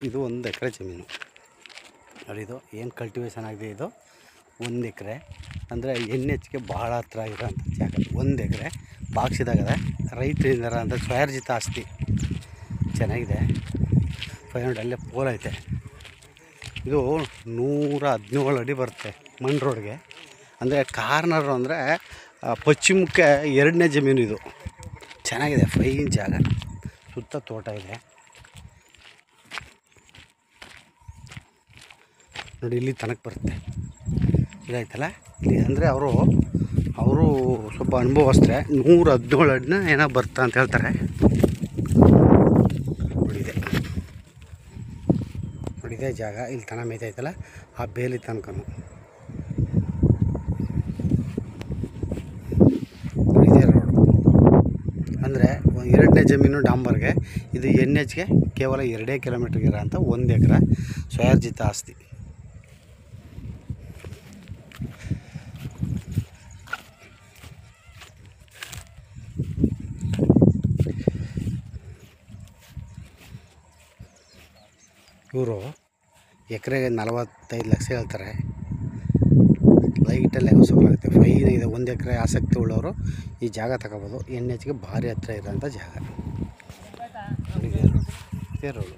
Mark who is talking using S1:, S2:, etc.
S1: ಇದು 1 ಎಕರೆ ಜಮೀನು ನೋಡಿ. ಇದು ಏನು ಕಲ್ಟಿವೇಷನ್ ಆಗಿದೆ, ಇದು 1 ಎಕರೆ ಅಂದರೆ NHಗೆ ಭಾಳ ಹತ್ರ ಇರೋಂಥ ಜಾಗ. 1 ಎಕರೆ ಬಾಕ್ಸಿದಾಗದೆ, ರೈತರಿಂದ ಅಂತ ಸ್ವಯಾರ್ಜಿತ ಆಸ್ತಿ. ಚೆನ್ನಾಗಿದೆ. 500 ಅಲ್ಲೇ ಪೋಲ್ ಐತೆ. ಇದು 117 ಅಡಿ ಬರುತ್ತೆ ಮಣ್ ರೋಡ್ಗೆ. ಅಂದರೆ ಕಾರ್ನರು ಅಂದರೆ ಪಶ್ಚಿಮಕ್ಕೆ 2ನೇ ಜಮೀನು. ಇದು ಚೆನ್ನಾಗಿದೆ, ಫೈನ್ ಜಾಗ. ಸುತ್ತ ತೋಟ ಇದೆ ನೋಡಿ. ಇಲ್ಲಿ ತನಕ ಬರುತ್ತೆ, ಇದಾಯ್ತಲ್ಲ ಇಲ್ಲಿ. ಅಂದರೆ ಅವರು ಸ್ವಲ್ಪ ಅನುಭವಸ್ಥರೆ. 117 ಅಡಿನ ಏನೋ ಬರ್ತಾ ಅಂತ ಹೇಳ್ತಾರೆ. ನೋಡಿದೆ ಜಾಗ ಇಲ್ಲಿ ತನ ಮೇಯ್ತೈತಲ್ಲ, ಆ ಬೇಲಿ ತನಕನು ಇದೇ ರೋಡು. ಅಂದರೆ 2ನೇ ಜಮೀನು ಡಾಂಬರ್ಗೆ, ಇದು NHಗೆ ಕೇವಲ 2 ಕಿಲೋಮೀಟ್ರಿಗೆ ಇರೋಂಥ 1 ಎಕರೆ ಸ್ವಯಾರ್ಜಿತ ಆಸ್ತಿ. ಇವರು ಎಕರೆಗೆ 45 ಲಕ್ಷ ಹೇಳ್ತಾರೆ. ಲೈಟಲ್ಲೇ ಹೊಸಬರಾಗುತ್ತೆ, ಫೈನ್ ಇದೆ. 1 ಎಕರೆ ಆಸಕ್ತಿ ಉಳ್ಳವರು ಈ ಜಾಗ ತಗೋಬೋದು. NHಗೆ ಭಾರಿ ಹತ್ತಿರ ಇರೋಂಥ ಜಾಗ. ಇದೇ ರೋಡು.